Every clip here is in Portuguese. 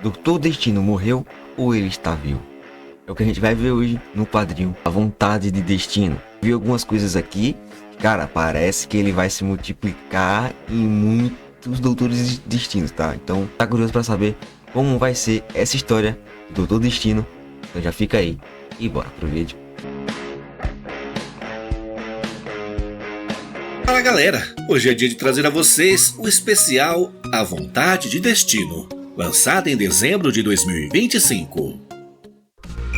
Doutor Destino morreu ou ele está vivo? É o que a gente vai ver hoje no quadrinho A Vontade de Destino. Vi algumas coisas aqui, cara, parece que ele vai se multiplicar em muitos Doutores de Destino, tá? Então, tá curioso pra saber como vai ser essa história do Doutor Destino? Então já fica aí e bora pro vídeo. Fala galera, hoje é dia de trazer a vocês o especial A Vontade de Destino, lançado em dezembro de 2025.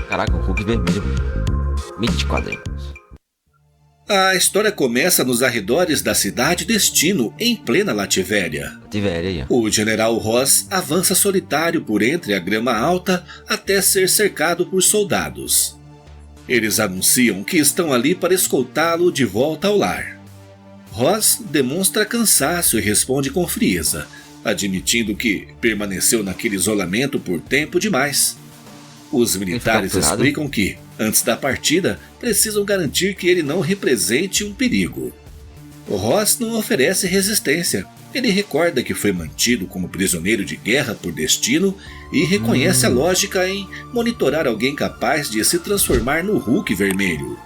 Caraca, o Hulk vermelho, 20 quadrinhos. A história começa nos arredores da cidade Destino, em plena Lativéria. Lativéria aí, ó. O General Ross avança solitário por entre a grama alta até ser cercado por soldados. Eles anunciam que estão ali para escoltá-lo de volta ao lar. Ross demonstra cansaço e responde com frieza, admitindo que permaneceu naquele isolamento por tempo demais. Os militares explicam que, antes da partida, precisam garantir que ele não represente um perigo. Ross não oferece resistência. Ele recorda que foi mantido como prisioneiro de guerra por Destino e reconhece a lógica em monitorar alguém capaz de se transformar no Hulk vermelho.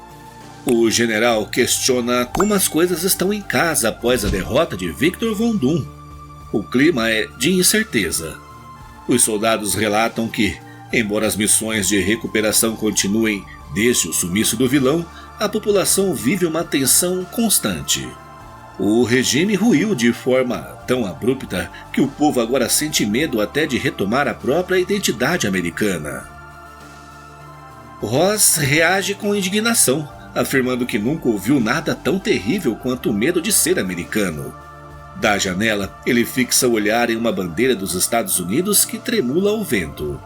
O general questiona como as coisas estão em casa após a derrota de Victor Von Doom. O clima é de incerteza. Os soldados relatam que, embora as missões de recuperação continuem desde o sumiço do vilão, a população vive uma tensão constante. O regime ruiu de forma tão abrupta que o povo agora sente medo até de retomar a própria identidade americana. Ross reage com indignação, afirmando que nunca ouviu nada tão terrível quanto o medo de ser americano. Da janela, ele fixa o olhar em uma bandeira dos Estados Unidos que tremula ao vento.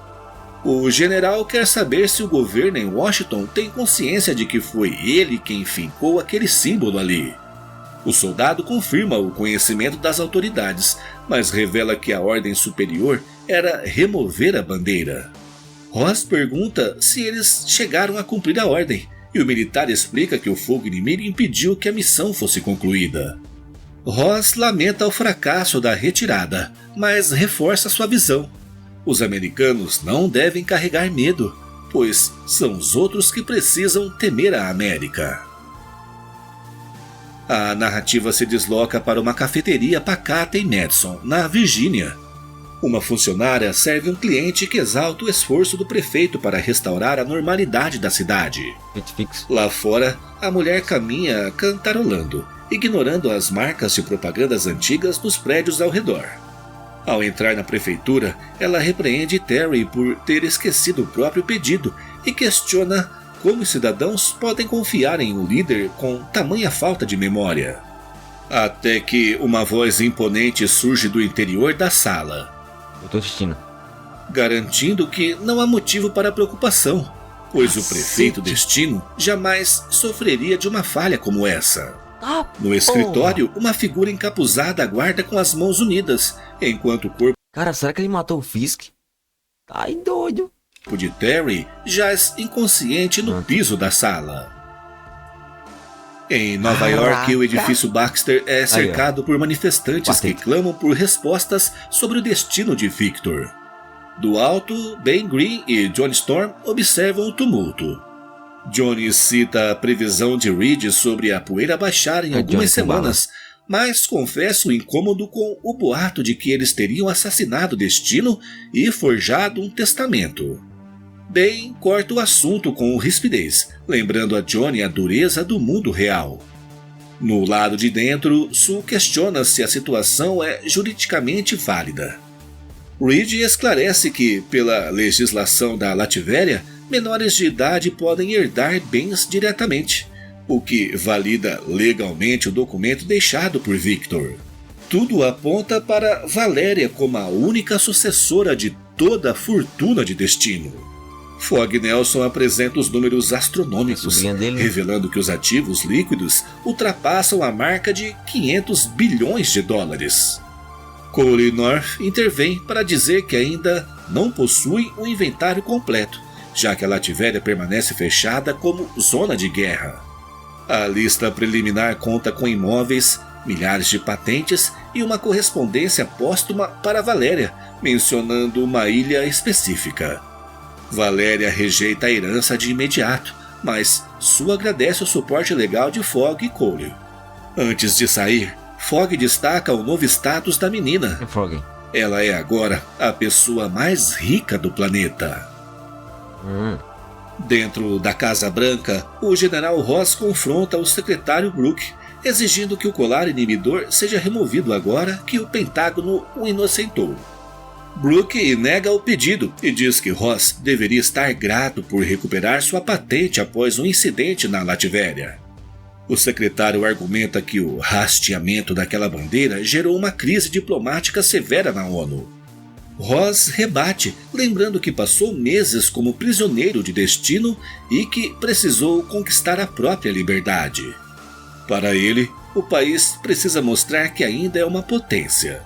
O general quer saber se o governo em Washington tem consciência de que foi ele quem fincou aquele símbolo ali. O soldado confirma o conhecimento das autoridades, mas revela que a ordem superior era remover a bandeira. Ross pergunta se eles chegaram a cumprir a ordem, e o militar explica que o fogo inimigo impediu que a missão fosse concluída. Ross lamenta o fracasso da retirada, mas reforça sua visão. Os americanos não devem carregar medo, pois são os outros que precisam temer a América. A narrativa se desloca para uma cafeteria pacata em Madison, na Virgínia. Uma funcionária serve um cliente que exalta o esforço do prefeito para restaurar a normalidade da cidade. Lá fora, a mulher caminha cantarolando, ignorando as marcas de propagandas antigas dos prédios ao redor. Ao entrar na prefeitura, ela repreende Terry por ter esquecido o próprio pedido e questiona como os cidadãos podem confiar em um líder com tamanha falta de memória. Até que uma voz imponente surge do interior da sala, Doutor Destino, garantindo que não há motivo para preocupação, pois o prefeito Destino jamais sofreria de uma falha como essa. No escritório, uma figura encapuzada aguarda com as mãos unidas, enquanto o corpo cara, será que ele matou o Fisk? Tá aí doido. de Terry jaz inconsciente no piso da sala. Em Nova York, o edifício Baxter é cercado por manifestantes que clamam por respostas sobre o destino de Victor. Do alto, Ben Green e John Storm observam o tumulto. Johnny cita a previsão de Reed sobre a poeira baixar em algumas semanas, mas confessa o incômodo com o boato de que eles teriam assassinado Destino e forjado um testamento. Ben corta o assunto com rispidez, lembrando a Johnny a dureza do mundo real. No lado de dentro, Sue questiona se a situação é juridicamente válida. Reed esclarece que, pela legislação da Lativéria, menores de idade podem herdar bens diretamente, o que valida legalmente o documento deixado por Victor. Tudo aponta para Valéria como a única sucessora de toda a fortuna de Destino. Fogg Nelson apresenta os números astronômicos, revelando que os ativos líquidos ultrapassam a marca de 500 bilhões de dólares. Cole North intervém para dizer que ainda não possui um inventário completo, já que a Lativéria permanece fechada como zona de guerra. A lista preliminar conta com imóveis milhares de patentes e uma correspondência póstuma para Valéria, mencionando uma ilha específica. Valéria rejeita a herança de imediato, mas Sue agradece o suporte legal de Fogg e Cole. Antes de sair, Fogg destaca o novo status da menina. Fogg. Ela é agora a pessoa mais rica do planeta. Dentro da Casa Branca, o General Ross confronta o secretário Brooke, exigindo que o colar inibidor seja removido agora que o Pentágono o inocentou. Brooke nega o pedido e diz que Ross deveria estar grato por recuperar sua patente após um incidente na Lativéria. O secretário argumenta que o hasteamento daquela bandeira gerou uma crise diplomática severa na ONU. Ross rebate, lembrando que passou meses como prisioneiro de destino e que precisou conquistar a própria liberdade. Para ele, o país precisa mostrar que ainda é uma potência.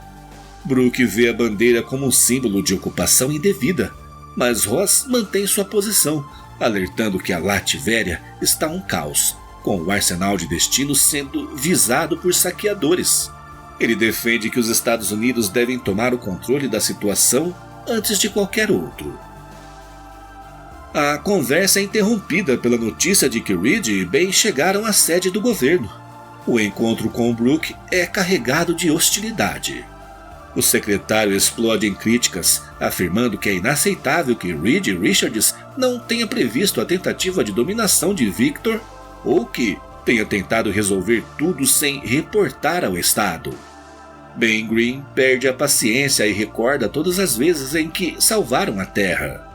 Brooke vê a bandeira como um símbolo de ocupação indevida, mas Ross mantém sua posição, alertando que a Lativéria está um caos, com o arsenal de destino sendo visado por saqueadores. Ele defende que os Estados Unidos devem tomar o controle da situação antes de qualquer outro. A conversa é interrompida pela notícia de que Reed e Ben chegaram à sede do governo. O encontro com Brooke é carregado de hostilidade. O secretário explode em críticas, afirmando que é inaceitável que Reed e Richards não tenha previsto a tentativa de dominação de Victor ou que tenha tentado resolver tudo sem reportar ao Estado. Ben Green perde a paciência e recorda todas as vezes em que salvaram a Terra.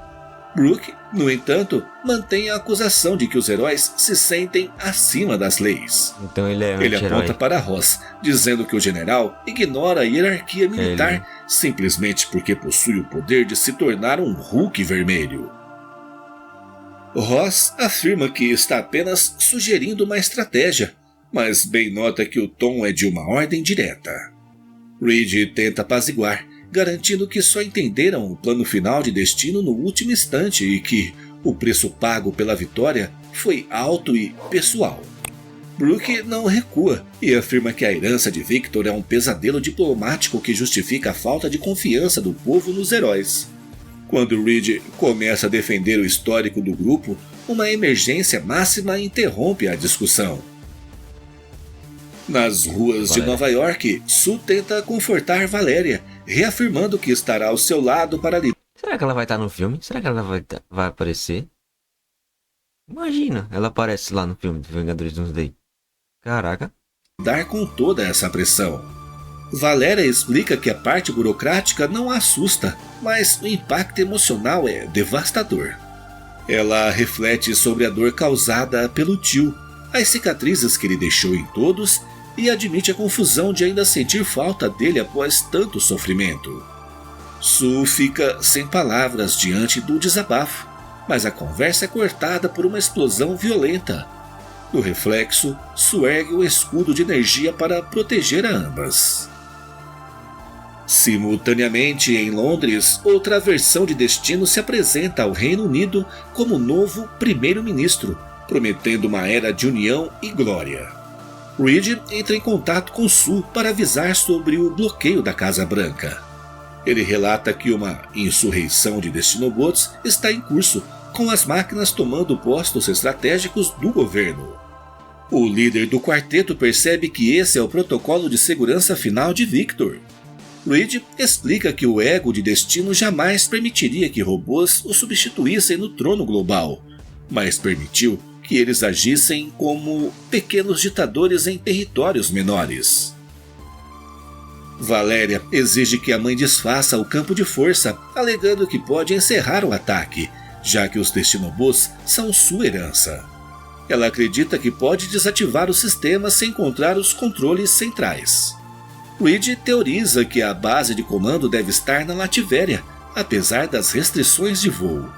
Brooke, no entanto, mantém a acusação de que os heróis se sentem acima das leis. Então ele é Ele aponta para Ross, dizendo que o general ignora a hierarquia militar simplesmente porque possui o poder de se tornar um Hulk vermelho. Ross afirma que está apenas sugerindo uma estratégia, mas Ben nota que o tom é de uma ordem direta. Reed tenta apaziguar, garantindo que só entenderam o plano final de destino no último instante e que o preço pago pela vitória foi alto e pessoal. Brooke não recua e afirma que a herança de Victor é um pesadelo diplomático que justifica a falta de confiança do povo nos heróis. Quando Reed começa a defender o histórico do grupo, uma emergência máxima interrompe a discussão. Nas ruas de Nova York, Sue tenta confortar Valéria, reafirmando que estará ao seu lado para lidar. Será que ela vai estar no filme? Será que ela vai aparecer? Imagina, ela aparece lá no filme de Vingadores Doomsday. Caraca. Lidar com toda essa pressão. Valéria explica que a parte burocrática não a assusta, mas o impacto emocional é devastador. Ela reflete sobre a dor causada pelo tio, as cicatrizes que ele deixou em todos e admite a confusão de ainda sentir falta dele após tanto sofrimento. Sue fica sem palavras diante do desabafo, mas a conversa é cortada por uma explosão violenta. No reflexo, Sue ergue um escudo de energia para proteger a ambas. Simultaneamente, em Londres, outra versão de Destino se apresenta ao Reino Unido como novo primeiro-ministro, prometendo uma era de união e glória. Reed entra em contato com Sue para avisar sobre o bloqueio da Casa Branca. Ele relata que uma insurreição de Destinobots está em curso, com as máquinas tomando postos estratégicos do governo. O líder do quarteto percebe que esse é o protocolo de segurança final de Victor. Reed explica que o ego de Destino jamais permitiria que robôs o substituíssem no trono global, mas permitiu que eles agissem como pequenos ditadores em territórios menores. Valéria exige que a mãe desfaça o campo de força, alegando que pode encerrar o ataque, já que os Destinobots são sua herança. Ela acredita que pode desativar o sistema sem encontrar os controles centrais. Reed teoriza que a base de comando deve estar na Lativéria, apesar das restrições de voo.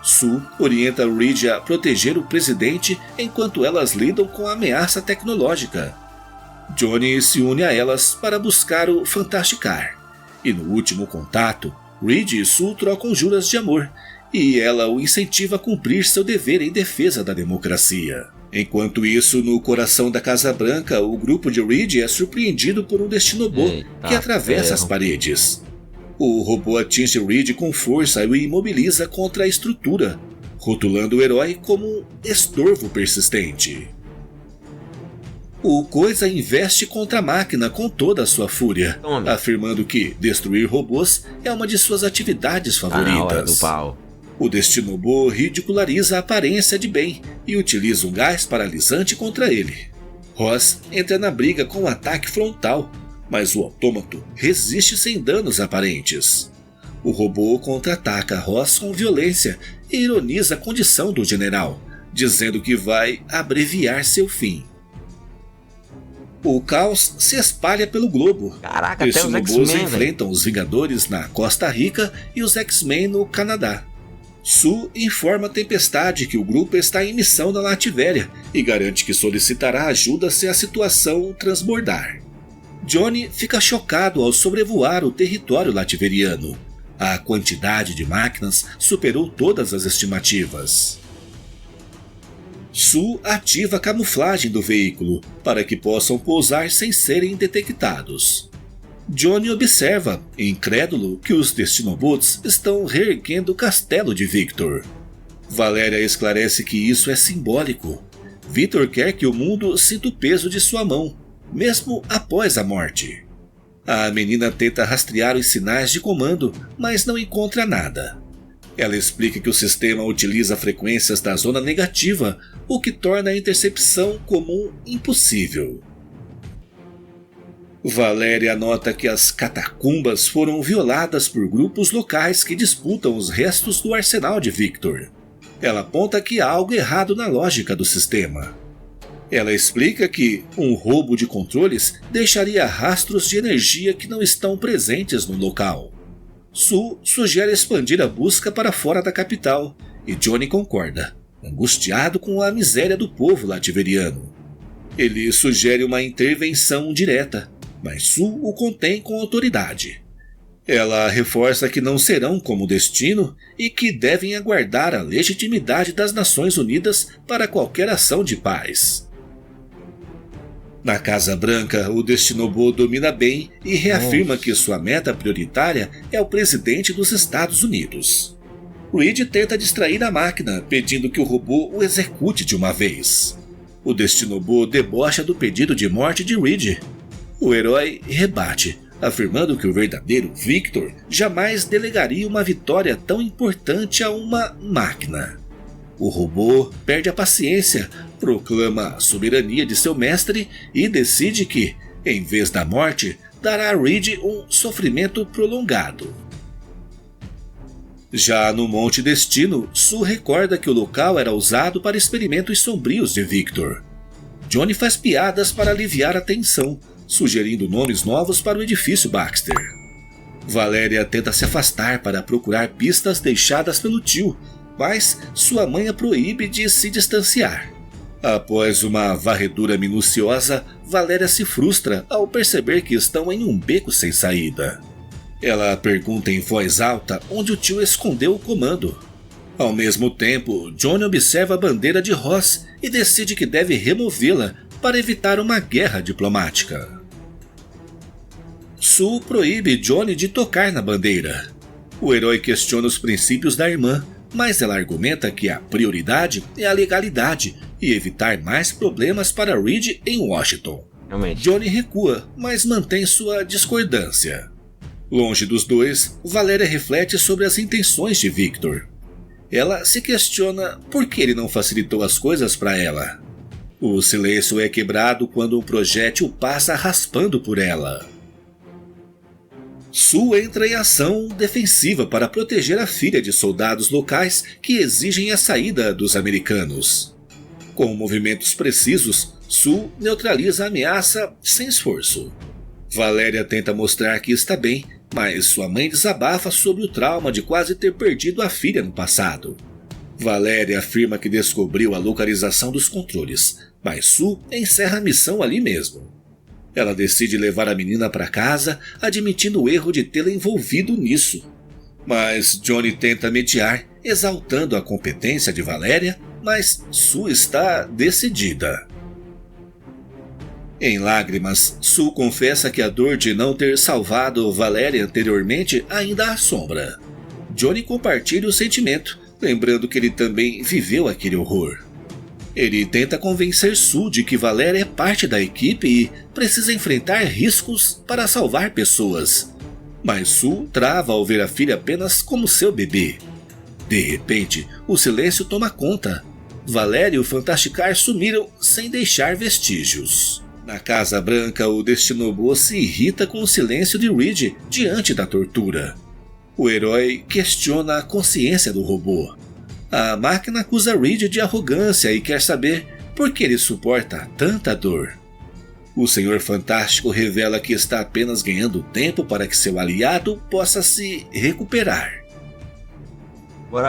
Sue orienta Reed a proteger o presidente enquanto elas lidam com a ameaça tecnológica. Johnny se une a elas para buscar o Fantasticar. E no último contato, Reed e Sue trocam juras de amor, e ela o incentiva a cumprir seu dever em defesa da democracia. Enquanto isso, no coração da Casa Branca, o grupo de Reed é surpreendido por um Destinobô que atravessa as paredes. O robô atinge Reed com força e o imobiliza contra a estrutura, rotulando o herói como um estorvo persistente. O Coisa investe contra a máquina com toda a sua fúria, afirmando que destruir robôs é uma de suas atividades favoritas. O Destinobô ridiculariza a aparência de Ben e utiliza um gás paralisante contra ele. Ross entra na briga com um ataque frontal, mas o autômato resiste sem danos aparentes. O robô contra-ataca Ross com violência e ironiza a condição do general, dizendo que vai abreviar seu fim. O caos se espalha pelo globo. Caraca, os até os Destinobôs X-Men, enfrentam os Vingadores na Costa Rica e os X-Men no Canadá. Sue informa a Tempestade que o grupo está em missão na Lativéria e garante que solicitará ajuda se a situação transbordar. Johnny fica chocado ao sobrevoar o território lativeriano. A quantidade de máquinas superou todas as estimativas. Sue ativa a camuflagem do veículo para que possam pousar sem serem detectados. Johnny observa, incrédulo, que os Destinobots estão reerguendo o castelo de Victor. Valéria esclarece que isso é simbólico. Victor quer que o mundo sinta o peso de sua mão, mesmo após a morte. A menina tenta rastrear os sinais de comando, mas não encontra nada. Ela explica que o sistema utiliza frequências da zona negativa, o que torna a intercepção comum impossível. Valéria nota que as catacumbas foram violadas por grupos locais que disputam os restos do arsenal de Victor. Ela aponta que há algo errado na lógica do sistema. Ela explica que um roubo de controles deixaria rastros de energia que não estão presentes no local. Sue sugere expandir a busca para fora da capital, e Johnny concorda, angustiado com a miséria do povo lativeriano. Ele sugere uma intervenção direta, mas Sue o contém com autoridade. Ela reforça que não serão como o Destino e que devem aguardar a legitimidade das Nações Unidas para qualquer ação de paz. Na Casa Branca, o Destinobô domina bem e reafirma que sua meta prioritária é o presidente dos Estados Unidos. Reed tenta distrair a máquina, pedindo que o robô o execute de uma vez. O Destinobô debocha do pedido de morte de Reed. O herói rebate, afirmando que o verdadeiro Victor jamais delegaria uma vitória tão importante a uma máquina. O robô perde a paciência, proclama a soberania de seu mestre e decide que, em vez da morte, dará a Reed um sofrimento prolongado. Já no Monte Destino, Sue recorda que o local era usado para experimentos sombrios de Victor. Johnny faz piadas para aliviar a tensão, sugerindo nomes novos para o edifício Baxter. Valéria tenta se afastar para procurar pistas deixadas pelo tio, mas sua mãe a proíbe de se distanciar. Após uma varredura minuciosa, Valéria se frustra ao perceber que estão em um beco sem saída. Ela pergunta em voz alta onde o tio escondeu o comando. Ao mesmo tempo, Johnny observa a bandeira de Ross e decide que deve removê-la para evitar uma guerra diplomática. Sue proíbe Johnny de tocar na bandeira. O herói questiona os princípios da irmã, mas ela argumenta que a prioridade é a legalidade e evitar mais problemas para Reed em Washington. Realmente. Johnny recua, mas mantém sua discordância. Longe dos dois, Valéria reflete sobre as intenções de Victor. Ela se questiona por que ele não facilitou as coisas para ela. O silêncio é quebrado quando um projétil passa raspando por ela. Sue entra em ação defensiva para proteger a filha de soldados locais que exigem a saída dos americanos. Com movimentos precisos, Sue neutraliza a ameaça sem esforço. Valéria tenta mostrar que está bem, mas sua mãe desabafa sobre o trauma de quase ter perdido a filha no passado. Valéria afirma que descobriu a localização dos controles, mas Sue encerra a missão ali mesmo. Ela decide levar a menina para casa, admitindo o erro de tê-la envolvido nisso. Mas Johnny tenta mediar, exaltando a competência de Valéria mas Sue está decidida. Em lágrimas, Sue confessa que a dor de não ter salvado Valéria anteriormente ainda a assombra. Johnny compartilha o sentimento, lembrando que ele também viveu aquele horror. Ele tenta convencer Sue de que Valéria é parte da equipe e precisa enfrentar riscos para salvar pessoas. Mas Sue trava ao ver a filha apenas como seu bebê. De repente, o silêncio toma conta. Valéria e o Fantasticar sumiram sem deixar vestígios. Na Casa Branca, o Destinobo se irrita com o silêncio de Reed diante da tortura. O herói questiona a consciência do robô. A máquina acusa Reed de arrogância e quer saber por que ele suporta tanta dor. O Senhor Fantástico revela que está apenas ganhando tempo para que seu aliado possa se recuperar.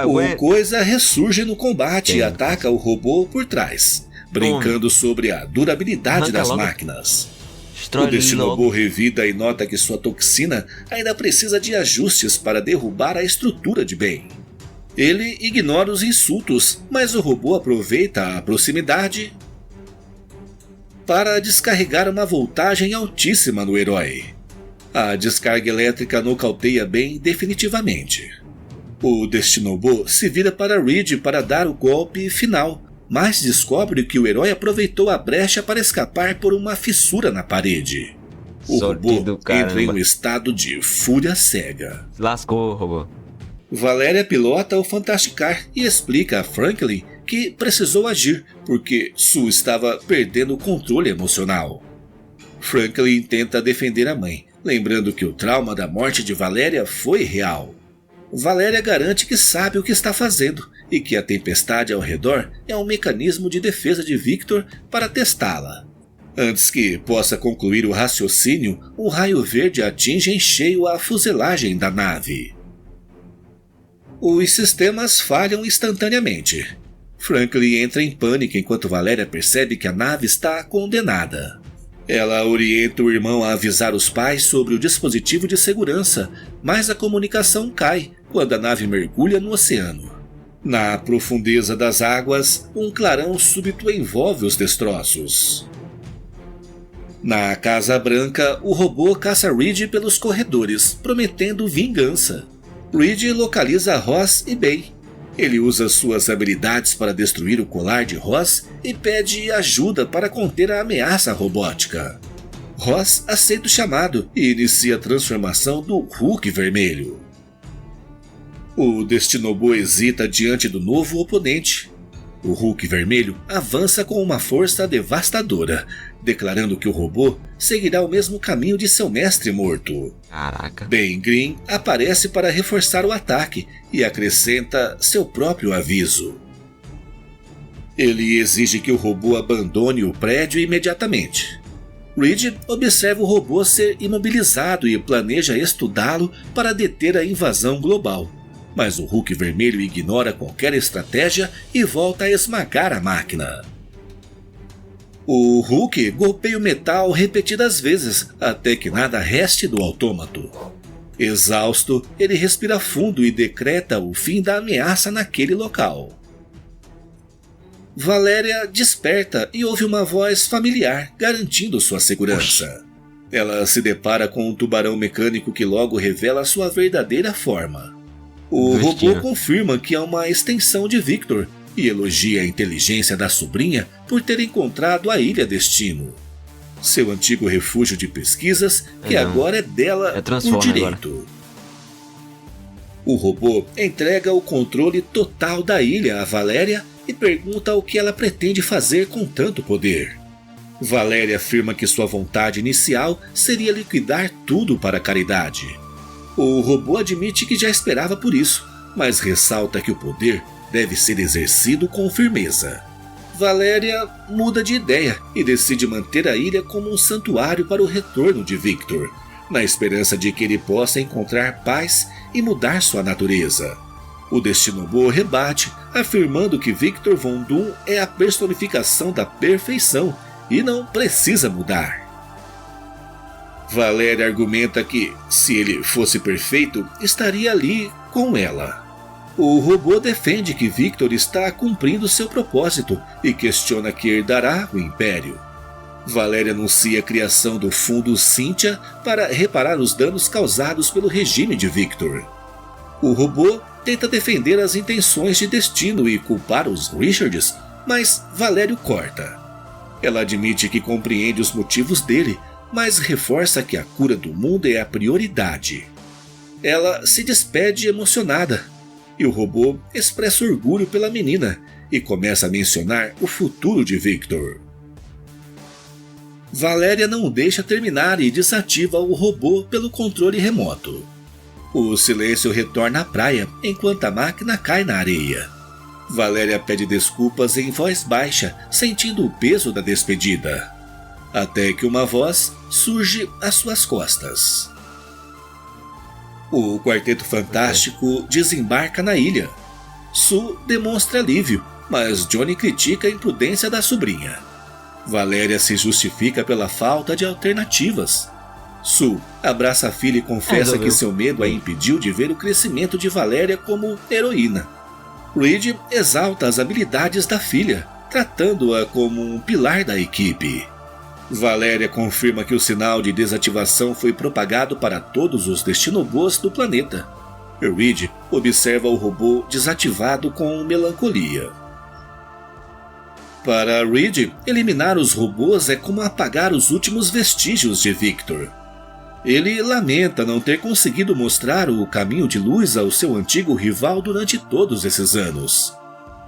O Coisa ressurge no combate e ataca o robô por trás, brincando sobre a durabilidade das máquinas. O Destinobo revida e nota que sua toxina ainda precisa de ajustes para derrubar a estrutura de Ben. Ele ignora os insultos, mas o robô aproveita a proximidade para descarregar uma voltagem altíssima no herói. A descarga elétrica nocauteia Ben definitivamente. O Destinobo se vira para Reed para dar o golpe final, mas descobre que o herói aproveitou a brecha para escapar por uma fissura na parede. O robô entra em um estado de fúria cega. Lascou, robô. Valéria pilota o Fantasticar e explica a Franklin que precisou agir porque Sue estava perdendo o controle emocional. Franklin tenta defender a mãe, lembrando que o trauma da morte de Valéria foi real. Valéria garante que sabe o que está fazendo e que a tempestade ao redor é um mecanismo de defesa de Victor para testá-la. Antes que possa concluir o raciocínio, o raio verde atinge em cheio a fuselagem da nave. Os sistemas falham instantaneamente. Franklin entra em pânico enquanto Valéria percebe que a nave está condenada. Ela orienta o irmão a avisar os pais sobre o dispositivo de segurança, mas a comunicação cai quando a nave mergulha no oceano. Na profundeza das águas, um clarão súbito envolve os destroços. Na Casa Branca, o robô caça Reed pelos corredores, prometendo vingança. Reed localiza Ross e Ben. Ele usa suas habilidades para destruir o colar de Ross e pede ajuda para conter a ameaça robótica. Ross aceita o chamado e inicia a transformação do Hulk vermelho. O Destinobo hesita diante do novo oponente. O Hulk vermelho avança com uma força devastadora, declarando que o robô seguirá o mesmo caminho de seu mestre morto. Caraca. Ben Green aparece para reforçar o ataque e acrescenta seu próprio aviso. Ele exige que o robô abandone o prédio imediatamente. Reed observa o robô ser imobilizado e planeja estudá-lo para deter a invasão global. Mas o Hulk vermelho ignora qualquer estratégia e volta a esmagar a máquina. O Hulk golpeia o metal repetidas vezes até que nada reste do autômato. Exausto, ele respira fundo e decreta o fim da ameaça naquele local. Valéria desperta e ouve uma voz familiar garantindo sua segurança. Ela se depara com um tubarão mecânico que logo revela sua verdadeira forma. O robô confirma que é uma extensão de Victor e elogia a inteligência da sobrinha por ter encontrado a Ilha Destino, seu antigo refúgio de pesquisas que agora é dela por direito. Agora. O robô entrega o controle total da ilha a Valéria e pergunta o que ela pretende fazer com tanto poder. Valéria afirma que sua vontade inicial seria liquidar tudo para a caridade. O robô admite que já esperava por isso, mas ressalta que o poder deve ser exercido com firmeza. Valéria muda de ideia e decide manter a ilha como um santuário para o retorno de Victor, na esperança de que ele possa encontrar paz e mudar sua natureza. O Destinobo rebate, afirmando que Victor Von Doom é a personificação da perfeição e não precisa mudar. Valéria argumenta que, se ele fosse perfeito, estaria ali com ela. O robô defende que Victor está cumprindo seu propósito e questiona que herdará o Império. Valéria anuncia a criação do Fundo Cynthia para reparar os danos causados pelo regime de Victor. O robô tenta defender as intenções de Destino e culpar os Richards, mas Valério corta. Ela admite que compreende os motivos dele, mas reforça que a cura do mundo é a prioridade. Ela se despede emocionada, e o robô expressa orgulho pela menina e começa a mencionar o futuro de Victor. Valéria não o deixa terminar e desativa o robô pelo controle remoto. O silêncio retorna à praia enquanto a máquina cai na areia. Valéria pede desculpas em voz baixa, sentindo o peso da despedida. Até que uma voz surge às suas costas. O Quarteto Fantástico desembarca na ilha. Sue demonstra alívio, mas Johnny critica a imprudência da sobrinha. Valéria se justifica pela falta de alternativas. Sue abraça a filha e confessa que seu medo a impediu de ver o crescimento de Valéria como heroína. Reed exalta as habilidades da filha, tratando-a como um pilar da equipe. Valéria confirma que o sinal de desativação foi propagado para todos os Destinobos do planeta. Reed observa o robô desativado com melancolia. Para Reed, eliminar os robôs é como apagar os últimos vestígios de Victor. Ele lamenta não ter conseguido mostrar o caminho de luz ao seu antigo rival durante todos esses anos.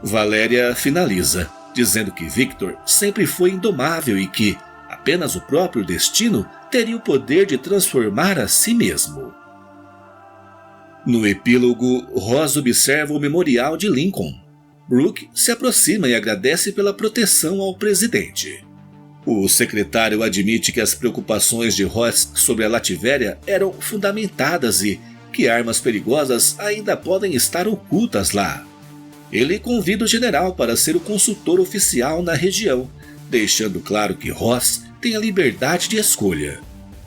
Valéria finaliza, dizendo que Victor sempre foi indomável e que apenas o próprio destino teria o poder de transformar a si mesmo. No epílogo, Ross observa o memorial de Lincoln. Brooke se aproxima e agradece pela proteção ao presidente. O secretário admite que as preocupações de Ross sobre a Lativéria eram fundamentadas e que armas perigosas ainda podem estar ocultas lá. Ele convida o general para ser o consultor oficial na região, deixando claro que Ross tem a liberdade de escolha.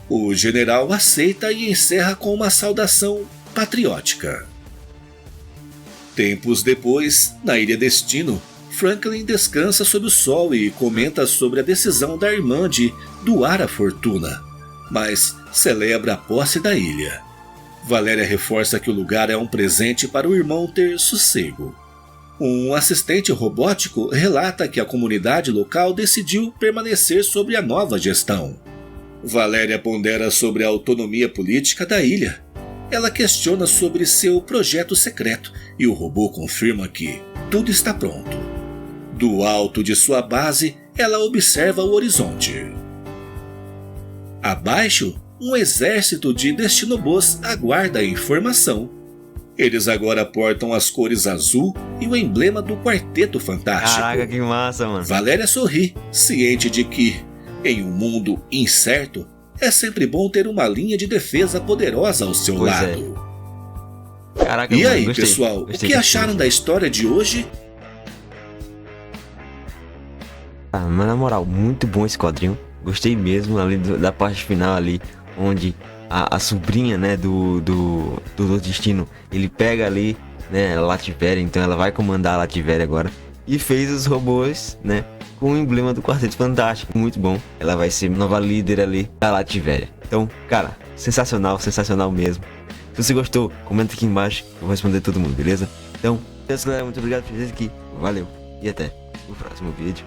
O general aceita e encerra com uma saudação patriótica. Tempos depois, na Ilha Destino, Franklin descansa sob o sol e comenta sobre a decisão da irmã de doar a fortuna, mas celebra a posse da ilha. Valéria reforça que o lugar é um presente para o irmão ter sossego. Um assistente robótico relata que a comunidade local decidiu permanecer sob a nova gestão. Valéria pondera sobre a autonomia política da ilha. Ela questiona sobre seu projeto secreto e o robô confirma que tudo está pronto. Do alto de sua base, ela observa o horizonte. Abaixo, um exército de Destinobos aguarda a informação. Eles agora portam as cores azul e o emblema do Quarteto Fantástico. Caraca, que massa, mano. Valéria sorri, ciente de que, em um mundo incerto, é sempre bom ter uma linha de defesa poderosa ao seu lado. Caraca, e mano, aí, gostei, pessoal, o que acharam da história de hoje? Ah, mas na moral, muito bom esse quadrinho. Gostei mesmo ali da parte final ali, onde a sobrinha, né, do Destino, ele pega ali, né, a Lativéria, então ela vai comandar a Lativéria agora. E fez os robôs, né, com o emblema do Quarteto Fantástico. Muito bom. Ela vai ser nova líder ali da Lativéria. Então, cara, sensacional, sensacional mesmo. Se você gostou, comenta aqui embaixo, eu vou responder todo mundo, beleza? Então, galera, muito obrigado por vir aqui. Valeu e até o próximo vídeo.